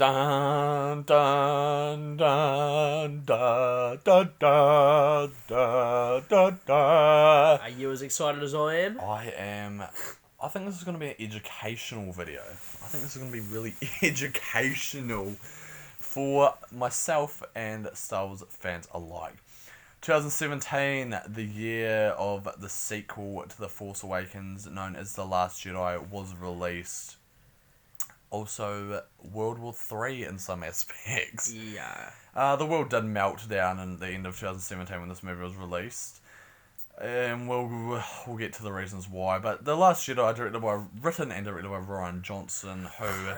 Dun dun dun da da da da da da. Are you as excited as I am? I am. I think this is going to be an educational video. I think this is going to be really educational for myself and Star Wars fans alike. 2017, the year of the sequel to The Force Awakens, known as The Last Jedi, was released. Also, World War III in some aspects. Yeah. The world did melt down in the end of 2017 when this movie was released. And we'll get to the reasons why. But The Last Jedi, written and directed by Rian Johnson, who...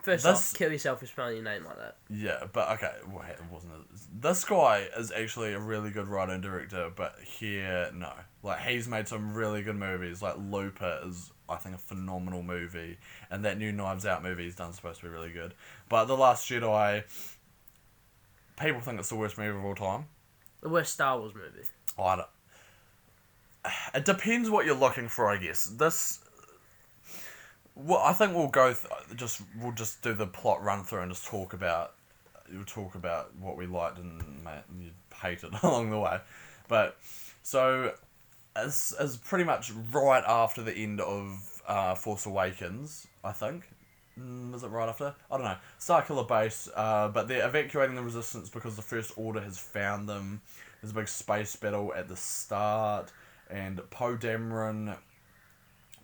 First off, kill yourself for spelling your name like that. Yeah, but okay, well, it wasn't. This guy is actually a really good writer and director, but here, no. Like, he's made some really good movies. Like, Looper is, I think, a phenomenal movie. And that new Knives Out movie he's done is supposed to be really good. But The Last Jedi, people think it's the worst movie of all time. The worst Star Wars movie. It depends what you're looking for, I guess. Well, I think we'll we'll just do the plot run through and just talk about what we liked and hated along the way. But so as pretty much right after the end of Force Awakens, I think. Was it right after? I don't know. Starkiller Base, but they're evacuating the Resistance because the First Order has found them. There's a big space battle at the start, and Poe Dameron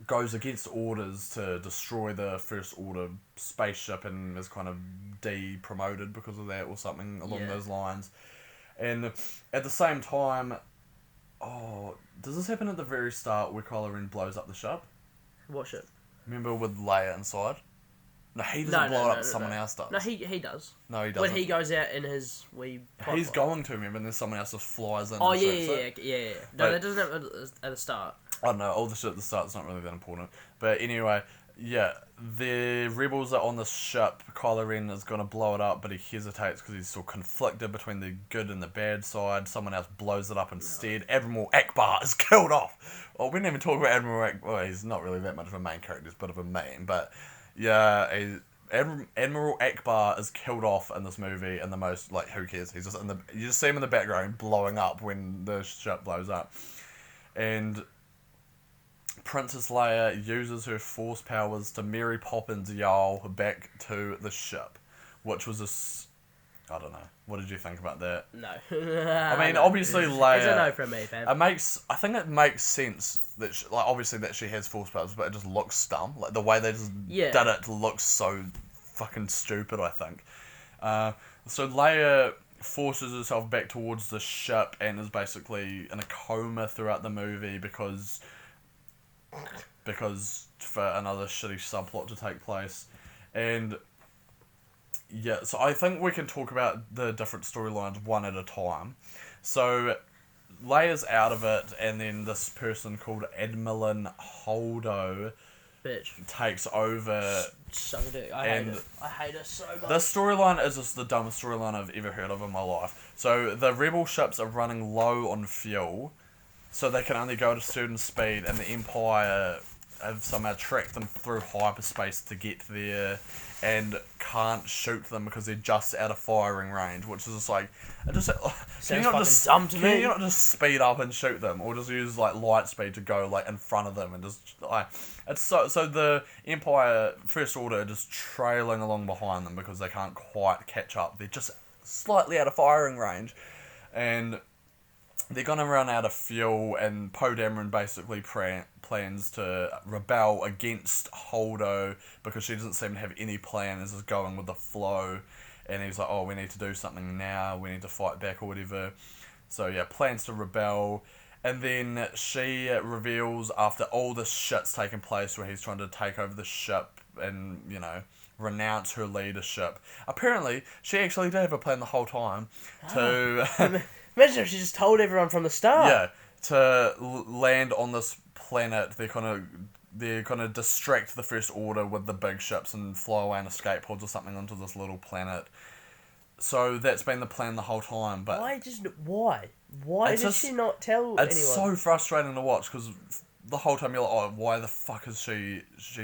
goes against orders to destroy the First Order spaceship and is kind of de-promoted because of that or something along those lines. And at the same time, does this happen at the very start where Kylo Ren blows up the ship? What ship? Remember with Leia inside? No, he doesn't blow it up, someone else does. No, he does. No, he doesn't. When he goes out in his wee... He's going to, remember, and then someone else just flies in. Oh, yeah. No, that doesn't happen at the start. I don't know, all the shit at the start's not really that important. But anyway, yeah, the rebels are on the ship. Kylo Ren is going to blow it up, but he hesitates because he's still conflicted between the good and the bad side. Someone else blows it up instead. Admiral Akbar is killed off. Well, we didn't even talk about Admiral Akbar. Well, he's not really that much of a main character, he's a bit of a meme. But yeah, Admiral Akbar is killed off in this movie, and the most, like, who cares? He's just you just see him in the background blowing up when the ship blows up. And Princess Leia uses her force powers to Mary Poppins Yarl back to the ship, which was I don't know. What did you think about that? No. I mean, obviously Leia... It's a no from me, fam. I think it makes sense that obviously that she has force powers, but it just looks dumb. Like, the way they just did it looks so fucking stupid, I think. So Leia forces herself back towards the ship and is basically in a coma throughout the movie because for another shitty subplot to take place. And yeah, so I think we can talk about the different storylines one at a time. So Leia's out of it, and then this person called Admiral Holdo takes over. So dick. I hate it so much. This storyline is just the dumbest storyline I've ever heard of in my life. So the rebel ships are running low on fuel, so they can only go at a certain speed, and the Empire have somehow tracked them through hyperspace to get there and can't shoot them because they're just out of firing range, which is just like... Can you not just speed up and shoot them, or just use like light speed to go like in front of them and just like... It's so the Empire First Order are just trailing along behind them because they can't quite catch up. They're just slightly out of firing range, and they're going to run out of fuel, and Poe Dameron basically plans to rebel against Holdo because she doesn't seem to have any plan, is just going with the flow, and he's like, oh, we need to do something now, we need to fight back or whatever. So yeah, plans to rebel, and then she reveals, after all this shit's taken place where he's trying to take over the ship and, you know, renounce her leadership, apparently she actually did have a plan the whole time to... Imagine if she just told everyone from the start. Yeah, to land on this planet. They're gonna distract the First Order with the big ships and fly away in escape pods or something onto this little planet. So that's been the plan the whole time. But why? Why did she not tell anyone? It's so frustrating to watch because the whole time you're like, oh, why the fuck is she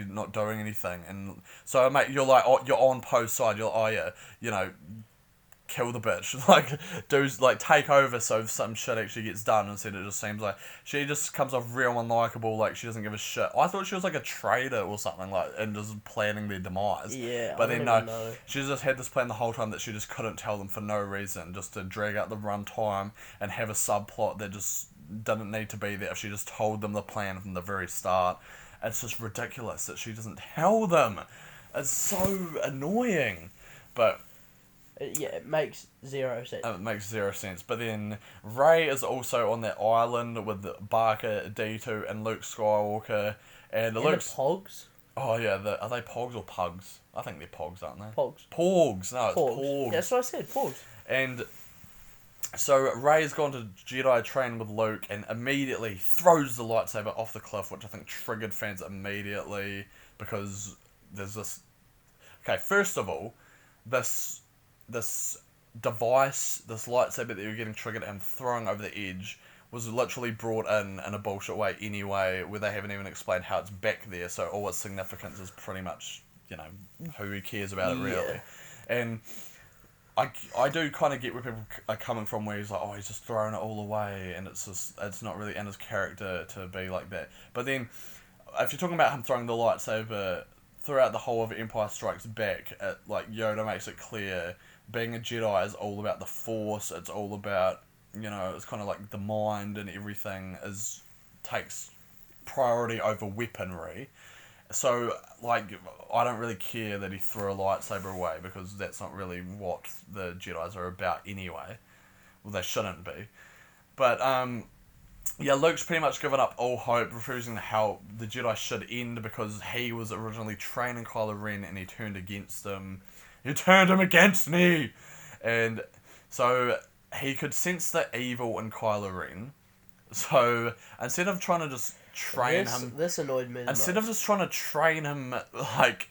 not doing anything? And so, mate, you're like, oh, you're on Poe's side. You're like, oh yeah, you know, kill the bitch, take over so some shit actually gets done. Instead, it just seems like she just comes off real unlikable, like she doesn't give a shit. I thought she was like a traitor or something, like, and just planning their demise. Yeah, but then no, know. She just had this plan the whole time that she just couldn't tell them for no reason, just to drag out the run time and have a subplot that just didn't need to be there if she just told them the plan from the very start. It's just ridiculous that she doesn't tell them. It's so annoying, but. Yeah, it makes zero sense. It makes zero sense. But then Rey is also on that island with Barker, D2, and Luke Skywalker. And the Pogs? Oh, yeah. Are they Pogs or Pugs? I think they're Pogs, aren't they? Pogs. Porgs. No, it's Porgs. Yeah, that's what I said, Pogs. And so Rey's gone to Jedi train with Luke and immediately throws the lightsaber off the cliff, which I think triggered fans immediately because there's this... Okay, first of all, this device, this lightsaber that you're getting triggered and throwing over the edge was literally brought in a bullshit way anyway, where they haven't even explained how it's back there, so all its significance is pretty much, you know, who cares about it really. Yeah. And I do kind of get where people are coming from, where he's like, oh, he's just throwing it all away, and it's not really in his character to be like that. But then, if you're talking about him throwing the lightsaber throughout the whole of Empire Strikes Back, like Yoda makes it clear, being a Jedi is all about the Force. It's all about, you know, it's kind of like the mind and everything takes priority over weaponry. So, like, I don't really care that he threw a lightsaber away because that's not really what the Jedis are about anyway. Well, they shouldn't be. But, yeah, Luke's pretty much given up all hope, refusing to help. The Jedi should end because he was originally training Kylo Ren and he turned against him. You turned him against me! And so he could sense the evil in Kylo Ren. So instead of trying to just train him... This annoyed me. Instead of just trying to train him, like,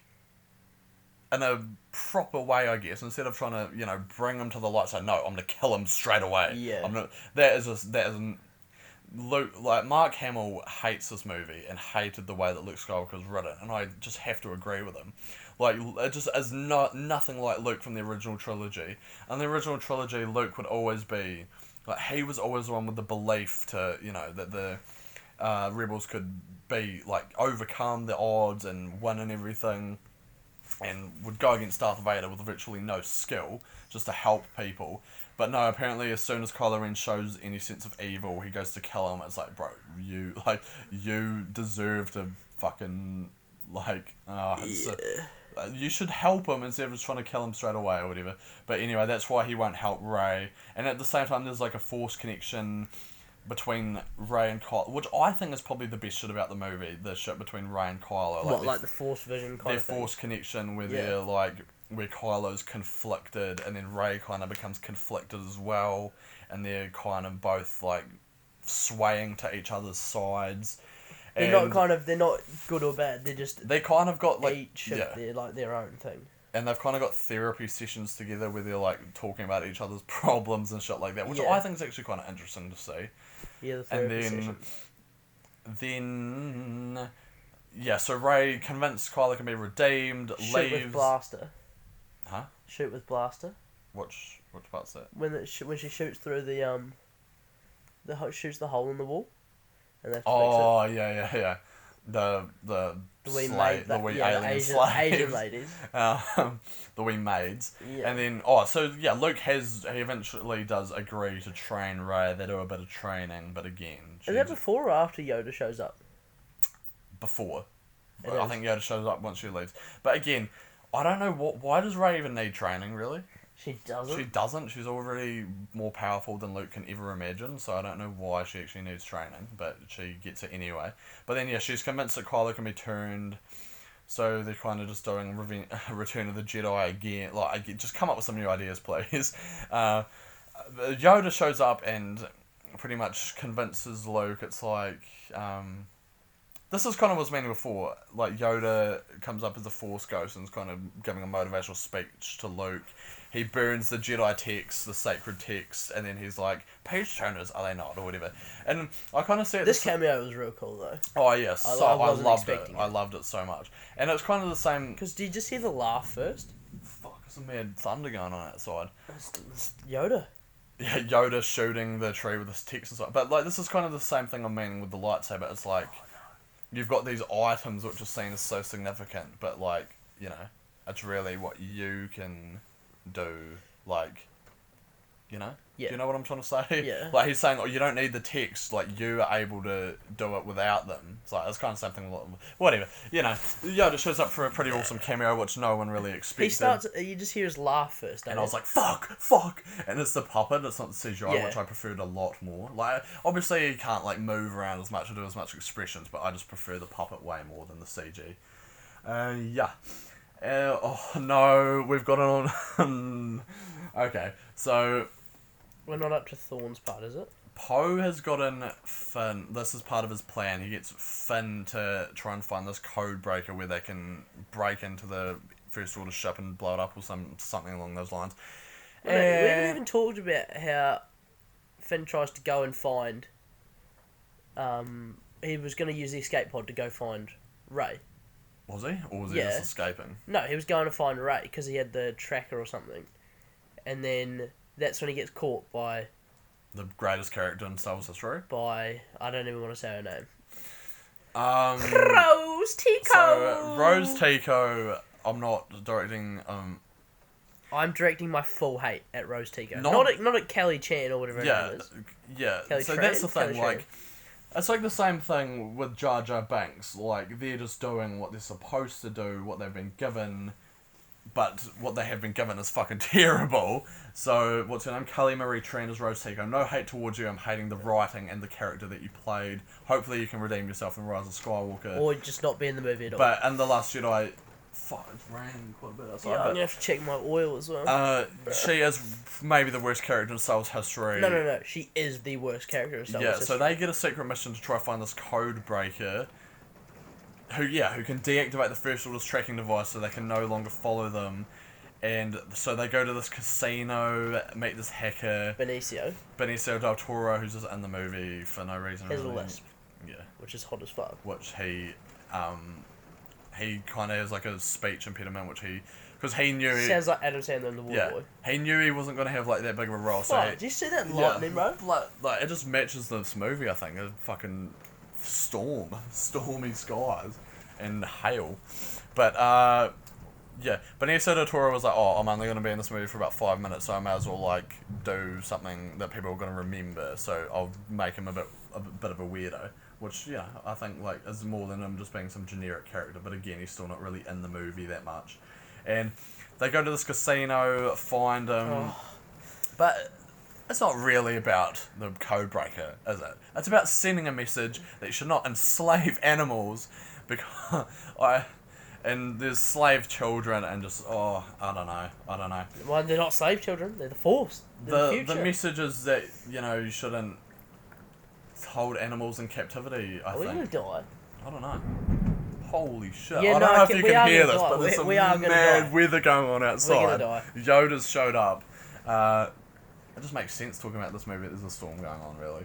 in a proper way, I guess, instead of trying to, you know, bring him to the light side, no, I'm going to kill him straight away. Yeah. That isn't... Luke, like, Mark Hamill hates this movie and hated the way that Luke Skywalker was written, and I just have to agree with him. Like, it just is nothing like Luke from the original trilogy. In the original trilogy, Luke would always be, like, he was always the one with the belief to, you know, that the rebels could be, like, overcome the odds and win and everything, and would go against Darth Vader with virtually no skill, just to help people. But no, apparently as soon as Kylo Ren shows any sense of evil, he goes to kill him. It's like, bro, you deserve to fucking, like, you should help him instead of just trying to kill him straight away or whatever. But anyway, that's why he won't help Rey. And at the same time, there's like a Force connection between Rey and Kylo, which I think is probably the best shit about the movie, the shit between Rey and Kylo. Like the Force vision kind of thing? Their Force connection where they're like, where Kylo's conflicted and then Rey kind of becomes conflicted as well. And they're kind of both like swaying to each other's sides. They're not good or bad. They kind of got like each of their own thing. And they've kind of got therapy sessions together where they're like talking about each other's problems and shit like that, which I think is actually kind of interesting to see. Yeah, the therapy sessions. Then so Rey convinced Kylo can be redeemed. Shoot with blaster. Huh? Shoot with blaster. Which part's that? When she shoots through shoots the hole in the wall. And they yeah. The wee alien slaves. Asian ladies. The wee maids. Yeah. And then, Luke he eventually does agree to train Rey. They do a bit of training, but again... Is that before or after Yoda shows up? Before. I think Yoda shows up once she leaves. But again, I don't know why does Rey even need training, really? She doesn't? She doesn't. She's already more powerful than Luke can ever imagine, so I don't know why she actually needs training, but she gets it anyway. But then, she's convinced that Kylo can be turned, so they're kind of just doing Return of the Jedi again. Like, just come up with some new ideas, please. Yoda shows up and pretty much convinces Luke. It's like, this is kind of what's meaning before. Like, Yoda comes up as a Force ghost and is kind of giving a motivational speech to Luke. He burns the Jedi text, the sacred text, and then he's like, page turners, are they not, or whatever. And I kind of see it... This cameo was real cool, though. Oh, yes. I loved it. I loved it so much. And it's kind of the same... Because did you just hear the laugh first? Fuck, there's some mad thunder going on outside. It's Yoda. Yeah, Yoda shooting the tree with his text and stuff. But, like, this is kind of the same thing I'm meaning with the lightsaber. It's like... You've got these items which are seen as so significant, but, like, you know, it's really what you can do, like, you know? Yeah. Do you know what I'm trying to say? Yeah. Like, he's saying, oh, you don't need the text, like, you are able to do it without them. It's like, it's kind of something, whatever. You know, Yoda shows up for a pretty awesome cameo, which no one really expected. He starts, you just hear his laugh first, don't and you? I was like, fuck! And it's the puppet, it's not the CGI, Yeah. which I preferred a lot more. Like, obviously he can't, like, move around as much or do as much expressions, but I just prefer the puppet way more than the CG. Yeah. Oh, no, we've got it on... Okay, so... We're not up to Thorne's part, is it? Poe has gotten Finn. This is part of his plan. He gets Finn to try and find this code breaker where they can break into the First Order ship and blow it up or something along those lines. We haven't even talked about how Finn tries to go and find... he was going to use the escape pod to go find Rey. Was he? Or was he Yeah. just escaping? No, he was going to find Rey because he had the tracker or something. And then that's when he gets caught by... The greatest character in Star Wars history? I don't even want to say her name. Rose Tico! So, Rose Tico, I'm not directing... I'm directing my full hate at Rose Tico. Not at Kelly Chan or whatever her name is. Yeah, Kelly so Tran? that's the thing, Kelly like... Tran. It's like the same thing with Jar Jar Binks. Like, they're just doing what they're supposed to do, what they've been given, but what they have been given is fucking terrible. So, what's her name? Cully Marie Tran is Rose Tico. No hate towards you, I'm hating the writing and the character that you played. Hopefully you can redeem yourself in Rise of Skywalker. Or just not be in the movie at all. But in The Last Jedi... Fuck, it's raining quite a bit outside. Yeah, I'm going to have to check my oil as well. She is maybe the worst character in Star Wars history. No. She is the worst character in Star Wars history. So they get a secret mission to try to find this code breaker who can deactivate the First Order's tracking device so they can no longer follow them. And so they go to this casino, meet this hacker. Benicio del Toro, who's just in the movie for no reason. Has a lisp. Yeah. Which is hot as fuck. Which he kind of has like a speech impediment, because he knew... Sounds like Adam Sandler in The Waterboy. He knew he wasn't going to have like that big of a role. So did you see that lightning, bro? Like, it just matches this movie, I think. A fucking stormy skies, and hail. But, Benicio del Toro was like, I'm only going to be in this movie for about 5 minutes, so I may as well, like, do something that people are going to remember, so I'll make him a bit of a weirdo. Which, I think, like, is more than him just being some generic character. But again, he's still not really in the movie that much. And they go to this casino, find him. Oh. But it's not really about the code breaker, is it? It's about sending a message that you should not enslave animals. Because and there's slave children and just, I don't know. Well, they're not slave children. They're the Force. They're the message is that, you shouldn't hold animals in captivity, I think. Are we gonna die? I don't know. Holy shit. Yeah, I don't know if you can hear this, but there's some mad weather going on outside. We're gonna die. Yoda's showed up. It just makes sense talking about this movie. There's a storm going on, really.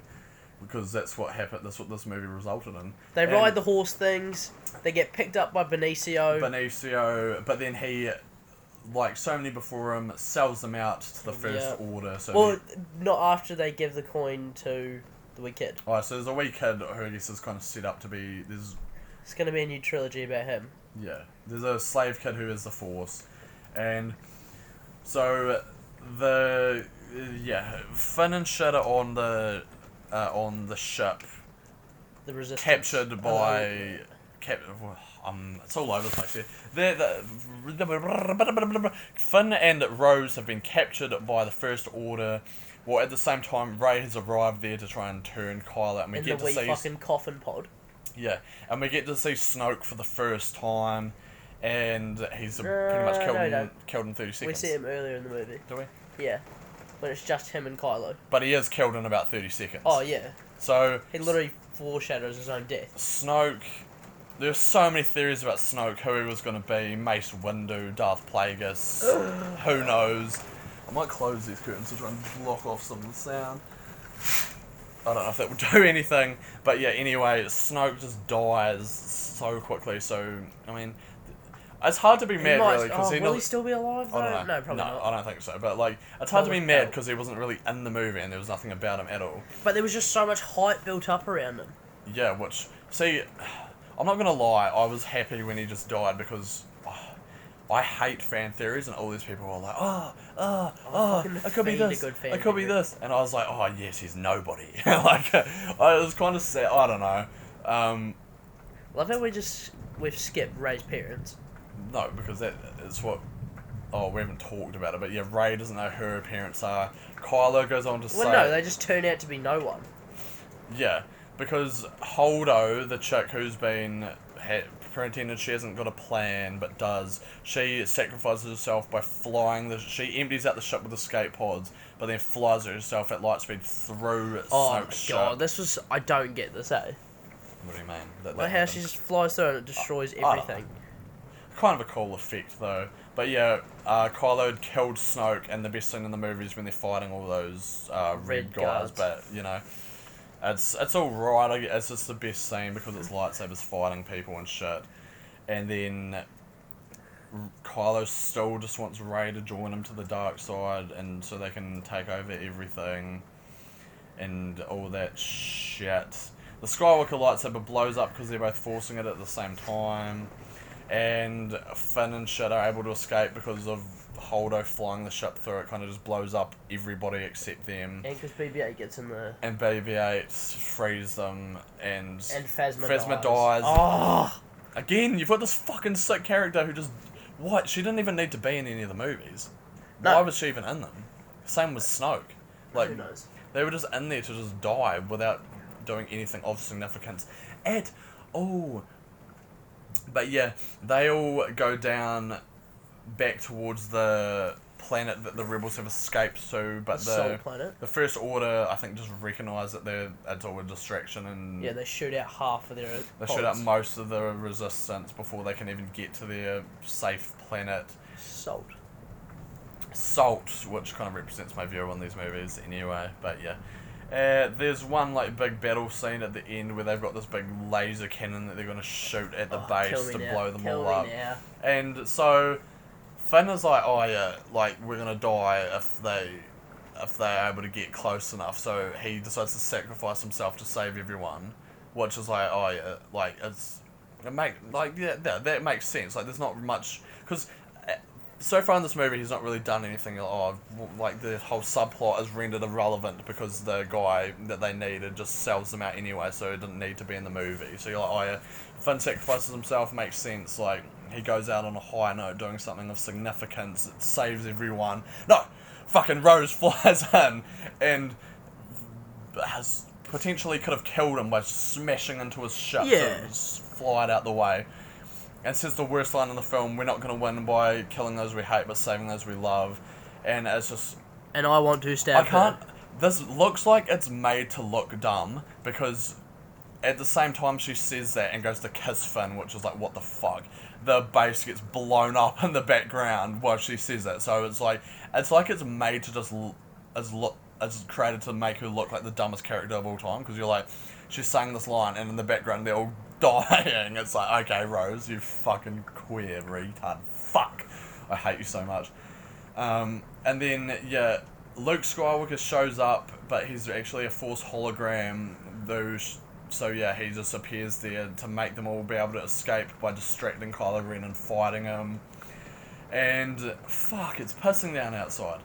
Because that's what happened. That's what this movie resulted in. They ride the horse things. They get picked up by Benicio. But then he, like so many before him, sells them out to the First Order. So not after they give the coin to the wee kid. Oh, so there's a wee kid who I guess is kind of set up to be... It's going to be a new trilogy about him. Yeah. There's a slave kid who is the Force. And so Finn and shit are on the ship. The Resistance. Captured by... it's all over the place here. Finn and Rose have been captured by the First Order. Well, at the same time, Rey has arrived there to try and turn Kyle out. And we get to see fucking coffin pod. Yeah, and we get to see Snoke for the first time, and he's pretty much killed in 30 seconds. We see him earlier in the movie. Do we? Yeah, but it's just him and Kylo. But he is killed in about 30 seconds. Oh, yeah. So... He literally foreshadows his own death. Snoke There's so many theories about Snoke, who he was going to be, Mace Windu, Darth Plagueis, who knows. I might close these curtains to try and block off some of the sound. I don't know if that would do anything, but yeah, anyway, Snoke just dies so quickly, so, I mean, it's hard to be mad, really, because will he still be alive, though? I don't know. No, probably not. I don't think so, but, like, it's hard to be mad because he wasn't really in the movie and there was nothing about him at all. But there was just so much hype built up around him. Yeah, which, see, I'm not gonna lie, I was happy when he just died because I hate fan theories and all these people are like, it could be this, it could be this, and I was like, oh yes, he's nobody. Like, I was kind of sad, I don't know. Love how we've skipped Rey's parents. No, because that is what, we haven't talked about it, but yeah, Rey doesn't know who her parents are. Kylo goes on to say... Well, no, they just turn out to be no one. Yeah, because Holdo, the chick who's been pretended she hasn't got a plan but does, she sacrifices herself by flying she empties out the ship with escape pods, but then flies herself at light speed through Snoke's ship. Oh my god, I don't get this, eh? What do you mean? Like how she just flies through and it destroys everything. Kind of a cool effect though. But yeah, Kylo had killed Snoke, and the best scene in the movie is when they're fighting all those red guys, but you know, it's alright. It's just the best scene because it's lightsabers fighting people and shit. And then Kylo still just wants Rey to join him to the dark side, and so they can take over everything and all that shit. The Skywalker lightsaber blows up because they're both forcing it at the same time, and Finn and shit are able to escape because of Holdo flying the ship through it. Kind of just blows up everybody except them. And because BB-8 gets in there. And BB-8 frees them, and Phasma dies. Oh! Again, you've got this fucking sick character who just... What? She didn't even need to be in any of the movies. No. Why was she even in them? Same with Snoke. Like, who knows? They were just in there to just die without doing anything of significance at all. But yeah, they all go down back towards the planet that the rebels have escaped to, but the Soul Planet. The First Order, I think, just recognise that it's all a distraction, and yeah, they shoot out half of their they shoot out most of the resistance before they can even get to their safe planet. Salt, which kind of represents my view on these movies anyway, but yeah. There's one like big battle scene at the end where they've got this big laser cannon that they're going to shoot at the base to blow them all up. And so Finn is like, oh yeah, like we're going to die if they're able to get close enough. So he decides to sacrifice himself to save everyone, which is like, oh yeah, like that makes sense. Like there's not much, because so far in this movie, he's not really done anything. Like the whole subplot is rendered irrelevant because the guy that they needed just sells them out anyway, so he didn't need to be in the movie. So you're like, oh yeah, Finn sacrifices himself, makes sense. Like he goes out on a high note, doing something of significance, it saves everyone. No, fucking Rose flies in and has potentially could have killed him by smashing into his ship to fly it out the way. And says the worst line in the film, we're not going to win by killing those we hate, but saving those we love. And it's just... And I want to stab her. This looks like it's made to look dumb, because at the same time she says that and goes to kiss Finn, which is like, what the fuck? The base gets blown up in the background while she says that. So it's like it's made to just... It's created to make her look like the dumbest character of all time, because you're like, she's saying this line, and in the background they're all dying. It's like, okay, Rose, you fucking queer retard. Fuck. I hate you so much. And then, yeah, Luke Skywalker shows up, but he's actually a Force hologram, though. So yeah, he just appears there to make them all be able to escape by distracting Kylo Ren and fighting him. And, fuck, it's pissing down outside.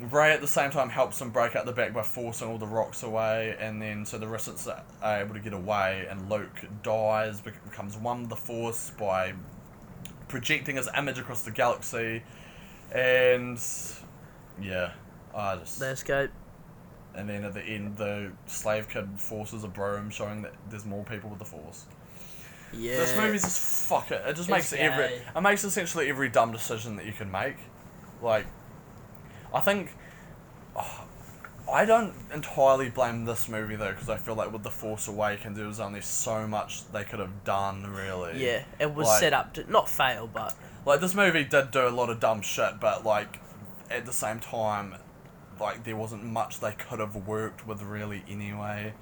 Rey at the same time helps them break out the back by forcing all the rocks away, and then so the Resistance are able to get away, and Luke dies, becomes one with the Force by projecting his image across the galaxy, and yeah, they escape. And then at the end, the slave kid forces a broom, showing that there's more people with the Force. Yeah. This movie's just fuck it. It just makes it makes essentially every dumb decision that you can make. Like, I think I don't entirely blame this movie though, because I feel like with The Force Awakens, there was only so much they could have done, really. Yeah, it was Like- set up to not fail, but Like, this movie did do a lot of dumb shit, but, like, at the same time, like, there wasn't much they could have worked with, really, anyway.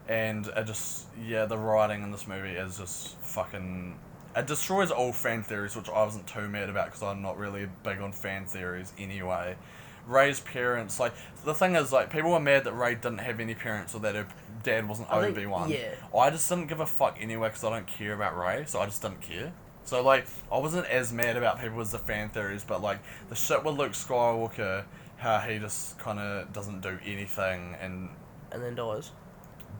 And it just, yeah, the writing in this movie is just fucking... It destroys all fan theories, which I wasn't too mad about, because I'm not really big on fan theories anyway. Rey's parents, like, the thing is, like, people were mad that Rey didn't have any parents, or that her dad wasn't I think- Obi-Wan. yeah. I just didn't give a fuck anyway, because I don't care about Rey, so I just didn't care. So, like, I wasn't as mad about people as the fan theories, but, like, the shit with Luke Skywalker, how he just kind of doesn't do anything and then dies.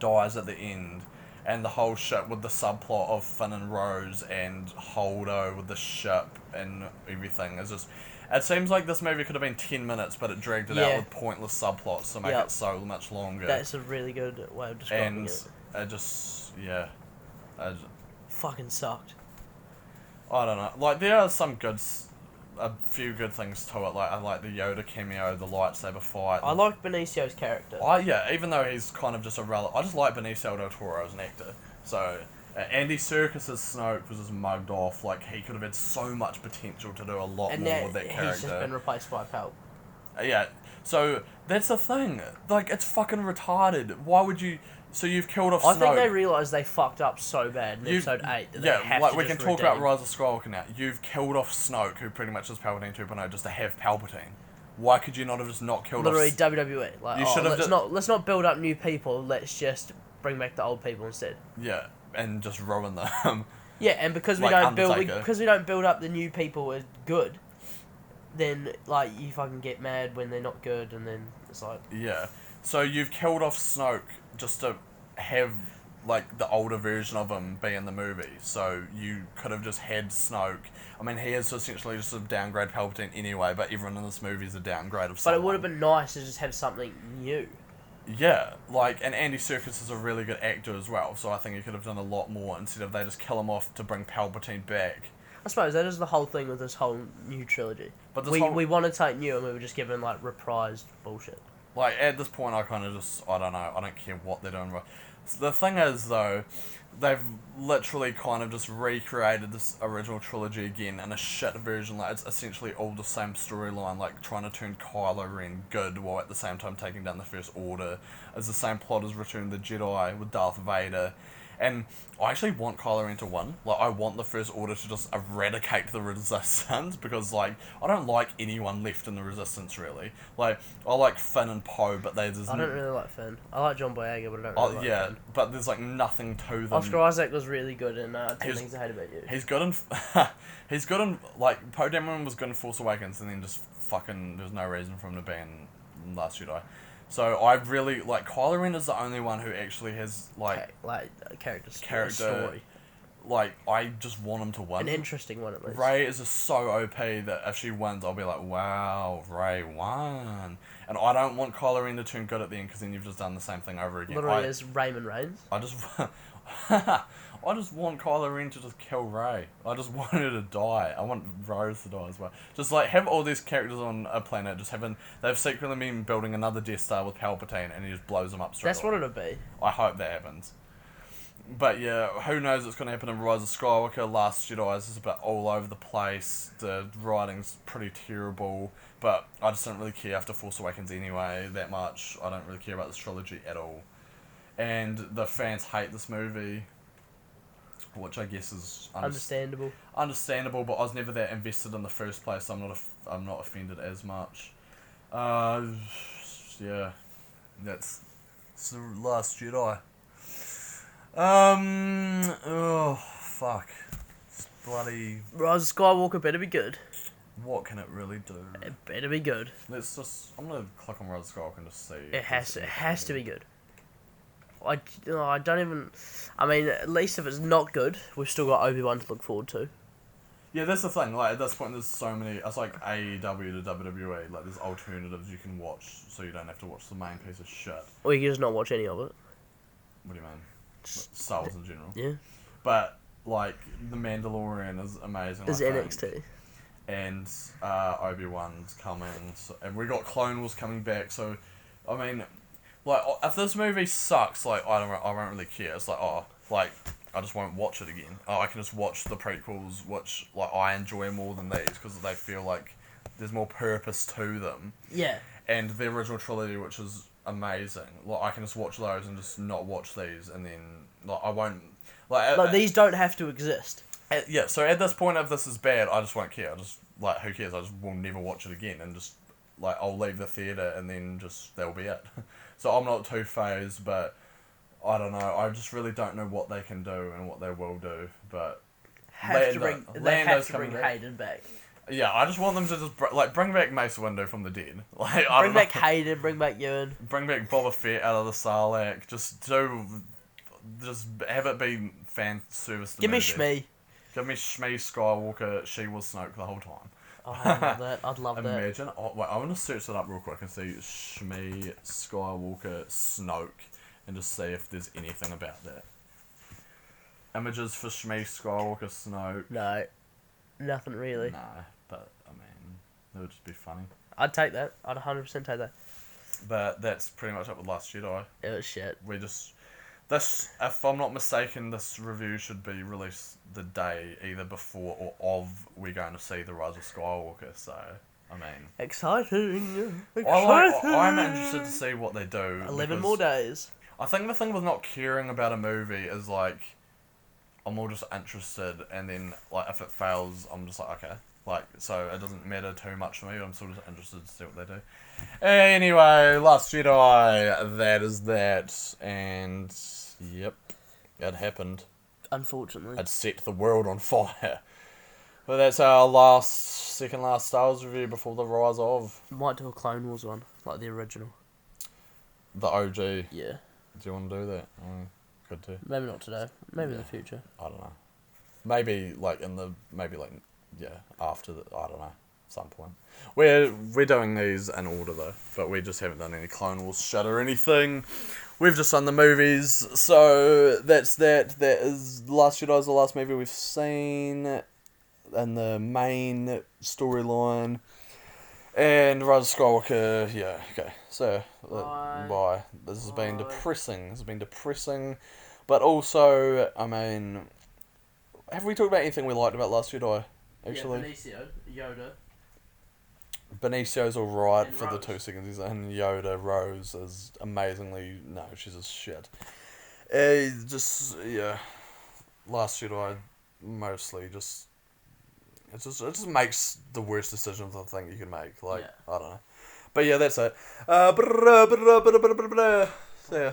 dies at the end, and the whole shit with the subplot of Finn and Rose and Holdo with the ship and everything is just... It seems like this movie could have been 10 minutes, but it dragged it out Yeah. with pointless subplots to make Yep. it so much longer. That's a really good way of describing and it. it just... Yeah. Fucking sucked. I don't know. Like, there are some a few good things to it. Like, I like the Yoda cameo, the lightsaber fight. I like Benicio's character. Yeah, even though he's kind of just a relic. I just like Benicio del Toro as an actor. So, Andy Serkis's Snoke was just mugged off. Like, he could have had so much potential to do a lot And more now with that he's character. just been replaced by Pal. Yeah, so that's the thing. Like, it's fucking retarded. Why would you... So you've killed off Snoke. I think they realised they fucked up so bad in episode 8 that they have like to we just can talk about redeem. Rise of Skywalker now. You've killed off Snoke, who pretty much is Palpatine 2.0, just to have Palpatine. Why could you not have just not killed Literally off... WWE. Like, You should have let's not build up new people. Let's just bring back the old people instead. Yeah, and just ruin them. Yeah, and because Like we don't build up the new people as good, then like you fucking get mad when they're not good, and then it's like Yeah. So you've killed off Snoke just to have, like, the older version of him be in the movie. So you could have just had Snoke. I mean, he is essentially just a downgrade Palpatine anyway, but everyone in this movie is a downgrade of But someone. it would have been nice to just have something new. Yeah, like, and Andy Serkis is a really good actor as well, so I think he could have done a lot more instead of they just kill him off to bring Palpatine back. I suppose that is the whole thing with this whole new trilogy. But this We wanted something new, and we were just given like reprised bullshit. Like, at this point, I kind of just, I don't know, I don't care what they're doing. The thing is, though, they've literally kind of just recreated this original trilogy again in a shit version. Like, it's essentially all the same storyline, like trying to turn Kylo Ren good while at the same time taking down the First Order. It's the same plot as Return of the Jedi with Darth Vader. And I actually want Kylo Ren to win. Like, I want the First Order to just eradicate the Resistance, because, like, I don't like anyone left in the Resistance, really. Like, I like Finn and Poe, but they just... I don't really like Finn. I like John Boyega, but I don't really like yeah, Finn. but there's, like, nothing to them. Oscar Isaac was really good in 10 He's- Things I Hate About You. He's good in... he's good in... Like, Poe Dameron was good in Force Awakens, and then just fucking... There's no reason for him to be in Last Jedi. So I really... Like, Kylo Ren is the only one who actually has, like... Character Character- Like, I just want him to win. An interesting one, at least. Rey is just so OP that if she wins, I'll be like, wow, Rey won. And I don't want Kylo Ren to turn good at the end, because then you've just done the same thing over again. Literally is Raymond Reigns. I just... I just want Kylo Ren to just kill Rey. I just want her to die. I want Rose to die as well. Just, like, have all these characters on a planet, just having... They've secretly been building another Death Star with Palpatine, and he just blows them up straight That's away. what it'll be. I hope that happens. But yeah, who knows what's going to happen in Rise of Skywalker. Last Jedi is just a bit all over the place. The writing's pretty terrible. But I just don't really care after Force Awakens anyway that much. I don't really care about this trilogy at all. And the fans hate this movie, which I guess is Understandable. understandable, but I was never that invested in the first place, so I'm not offended as much. Yeah, that's it's the Last Jedi. Oh fuck, it's bloody. Rise of Skywalker better be good. What can it really do? It better be good. Let's just. I'm gonna click on Rise of Skywalker and just see. It has to be good. I don't even... I mean, at least if it's not good, we've still got Obi-Wan to look forward to. Yeah, that's the thing. Like, at this point, there's so many. It's like AEW to WWE. Like, there's alternatives you can watch, so you don't have to watch the main piece of shit. Or you can just not watch any of it. What do you mean? Star Wars in general. Yeah. But like, The Mandalorian is amazing. There's I think. NXT. And Obi-Wan's coming, so, and we got Clone Wars coming back. So I mean, like, if this movie sucks, like, I don't really care. It's like, oh, like, I just won't watch it again. Oh, I can just watch the prequels, which, like, I enjoy more than these, because they feel like there's more purpose to them. Yeah. And the original trilogy, which is amazing. Like, I can just watch those and just not watch these, and then, like, I won't... Like, these don't have to exist. Yeah, so at this point, if this is bad, I just won't care. I just, like, who cares? I just will never watch it again, and just, like, I'll leave the theatre, and then just, that'll be it. So I'm not too phased, but I don't know. I just really don't know what they can do and what they will do, but... They have to bring Hayden back. Yeah, I just want them to just, bring back Mace Windu from the dead. Like, bring back Hayden, bring back Ewan. Bring back Boba Fett out of the Sarlacc. Just have it be fan service to Give me Shmi. Give me Shmi Skywalker. She was Snoke the whole time. Oh, I'd love that. I'd love that. Imagine. Oh, wait, I want to search it up real quick and see Shmi Skywalker Snoke and just see if there's anything about that. Images for Shmi Skywalker Snoke. No. Nothing really. No, but, I mean, it would just be funny. I'd take that. I'd 100% take that. But that's pretty much it with Last Jedi. It was shit. If I'm not mistaken, this review should be released the day either before or of we're going to see The Rise of Skywalker, so, I mean... Exciting! I'm interested to see what they do. 11 more days. I think the thing with not caring about a movie is, like, I'm more just interested, and then, like, if it fails, I'm just like, okay. Like, so it doesn't matter too much for me, but I'm still just interested to see what they do. Anyway, Last Jedi, that is that, and... Yep, it happened. Unfortunately. It set the world on fire. But that's our second last Star Wars review before the Rise of. Might do a Clone Wars one, like the original. The OG. Yeah. Do you want to do that? Could do. Maybe not today. Maybe in the future. I don't know. Maybe after I don't know, some point. We're doing these in order though, but we just haven't done any Clone Wars shit or anything. We've just done the movies, so that's that. That is Last Jedi is the last movie we've seen in the main storyline. And Rise of Skywalker, yeah, okay. So, bye. This has been depressing. But also, I mean, have we talked about anything we liked about Last Jedi? Actually? Yeah, Benicio, Yoda. Benicio's alright And for Rose. the 2 seconds he's in. Yoda, Rose is amazingly... No, she's just shit. Last Jedi, mostly just... It just makes the worst decisions I think you can make. Like, I don't know. But yeah, that's it. Yeah.